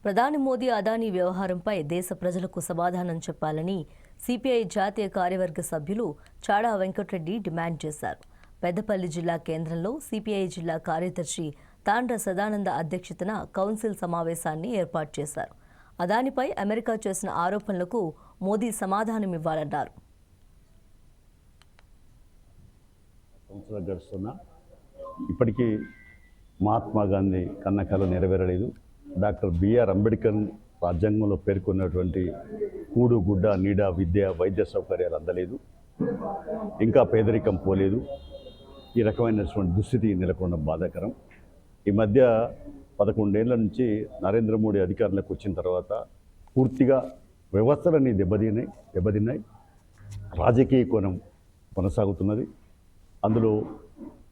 ప్రధాని మోదీ అదానీ వ్యవహారంపై దేశ ప్రజలకు సమాధానం చెప్పాలని సిపిఐ జాతీయ కార్యవర్గ సభ్యులు చాడా వెంకటరెడ్డి డిమాండ్ చేశారు. పెద్దపల్లి జిల్లా కేంద్రంలో సిపిఐ జిల్లా కార్యదర్శి తాండ్ర సదానంద అధ్యక్షతన కౌన్సిల్ సమావేశాన్ని ఏర్పాటు చేశారు. అదానిపై అమెరికా చేసిన ఆరోపణలకు మోదీ సమాధానమివ్వాలన్నారు. ఇప్పటికీ మహాత్మా గాంధీ కన్న కల నెరవేరలేదు. డాక్టర్ బిఆర్ అంబేద్కర్ రాజ్యాంగంలో పేర్కొన్నటువంటి కూడు గుడ్డ నీడ విద్య వైద్య సౌకర్యాలు అందలేదు. ఇంకా పేదరికం పోలేదు. ఈ రకమైనటువంటి దుస్థితి నెలకొన్న బాధాకరం. ఈ మధ్య 11 ఏళ్ల నుంచి నరేంద్ర మోడీ అధికారంలోకి వచ్చిన తర్వాత పూర్తిగా వ్యవస్థలన్నీ దెబ్బతిన్నాయి. రాజకీయ కోణం కొనసాగుతున్నది. అందులో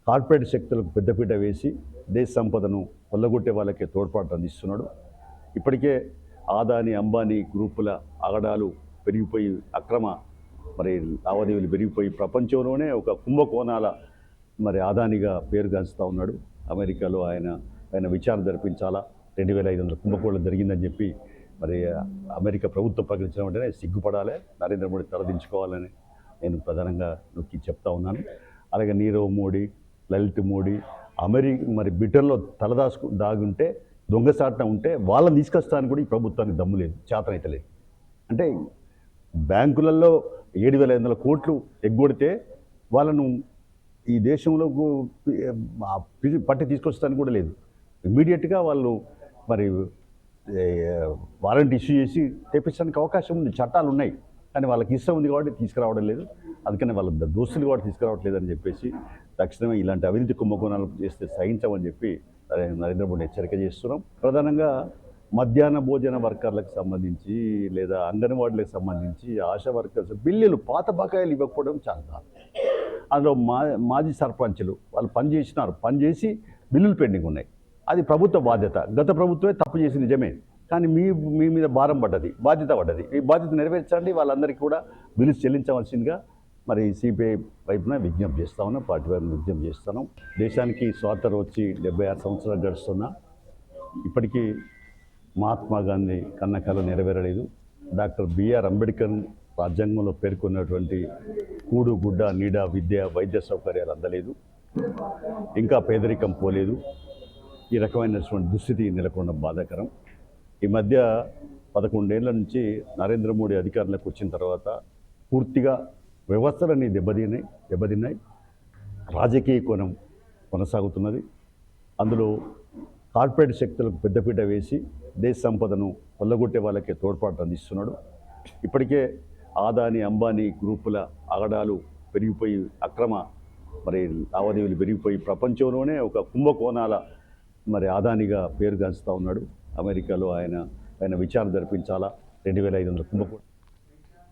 కార్పొరేట్ శక్తులకు పెద్దపీట వేసి దేశ సంపదను కొల్లగొట్టే వాళ్ళకే తోడ్పాటు అందిస్తున్నాడు. ఇప్పటికే ఆదాని అంబానీ గ్రూపుల ఆగడాలు పెరిగిపోయి అక్రమ లావాదేవీలు పెరిగిపోయి ప్రపంచంలోనే ఒక కుంభకోణాల ఆదానిగా పేరుగాంచుతూ ఉన్నాడు. అమెరికాలో ఆయన విచారణ జరిపించాలా, 2500 కుంభకోణాలు జరిగిందని చెప్పి అమెరికా ప్రభుత్వం ప్రకటించడం అంటేనే సిగ్గుపడాలి. నరేంద్ర మోడీ తలదించుకోవాలని నేను ప్రధానంగా నొక్కి చెప్తా ఉన్నాను. అలాగే నీరవ్ మోడీ, లలిత్ మోడీ బ్రిటన్లో దాగుంటే దొంగసాటన ఉంటే వాళ్ళని తీసుకొస్తానికి కూడా ఈ ప్రభుత్వానికి దమ్ము లేదు, చేతనైతే లేదు. అంటే బ్యాంకులలో 7,500 కోట్లు ఎగ్గొడితే వాళ్ళను ఈ దేశంలో పట్టి తీసుకొస్తానికి కూడా లేదు. ఇమ్మీడియట్గా వాళ్ళు వారెంట్ ఇష్యూ చేసి తెప్పించడానికి అవకాశం ఉంది, చట్టాలు ఉన్నాయి. కానీ వాళ్ళకి ఇష్టం ఉంది కాబట్టి తీసుకురావడం లేదు. అందుకని వాళ్ళ దోస్తులు కూడా తీసుకురావట్లేదని చెప్పేసి తక్షణమే ఇలాంటి అవినీతి కుంభకోణాలు చేస్తే సహించమని చెప్పి నరేంద్ర మోడీ హెచ్చరిక చేస్తున్నాం. ప్రధానంగా మధ్యాహ్న భోజన వర్కర్లకు సంబంధించి లేదా అంగన్వాడీలకు సంబంధించి ఆశా వర్కర్స్ బిల్లులు పాత బకాయిలు ఇవ్వకపోవడం చాలా. అందులో మాజీ సర్పంచులు వాళ్ళు పనిచేసి బిల్లులు పెండింగ్ ఉన్నాయి. అది ప్రభుత్వ బాధ్యత. గత ప్రభుత్వమే తప్పు చేసి నిజమే, కానీ మీ మీద భారం పడ్డది, బాధ్యత పడ్డది. ఈ బాధ్యత నెరవేర్చండి. వాళ్ళందరికీ కూడా బిల్లు చెల్లించవలసిందిగా సిపిఐ వైపున విజ్ఞప్తి చేస్తా ఉన్నాం, పార్టీ వైపున విజ్ఞప్తి చేస్తున్నాం. దేశానికి స్వాతంత్రం వచ్చి 76 సంవత్సరాలు గడుస్తున్నా ఇప్పటికీ మహాత్మా గాంధీ కన్న కల నెరవేరలేదు. డాక్టర్ బిఆర్ అంబేద్కర్ రాజ్యాంగంలో పేర్కొన్నటువంటి కూడు గుడ్డ నీడ విద్య వైద్య సౌకర్యాలు అందలేదు. ఇంకా పేదరికం పోలేదు. ఈ రకమైనటువంటి దుస్థితి నెలకొన్న బాధాకరం. ఈ మధ్య 11 ఏళ్ల నుంచి నరేంద్ర మోడీ అధికారంలోకి వచ్చిన తర్వాత పూర్తిగా వ్యవస్థలన్నీ దెబ్బతిన్నాయి. రాజకీయ కోణం కొనసాగుతున్నది. అందులో కార్పొరేట్ శక్తులకు పెద్దపీట వేసి దేశ సంపదను కొల్లగొట్టే వాళ్ళకే తోడ్పాటు అందిస్తున్నాడు. ఇప్పటికే ఆదాని అంబానీ గ్రూపుల ఆగడాలు పెరిగిపోయి అక్రమ లావాదేవీలు పెరిగిపోయి ప్రపంచంలోనే ఒక కుంభకోణాల ఆదానిగా పేరుగాంచుతూ ఉన్నాడు. అమెరికాలో ఆయన విచారణ జరిపించాలా, 2500 కుంభకోణాలు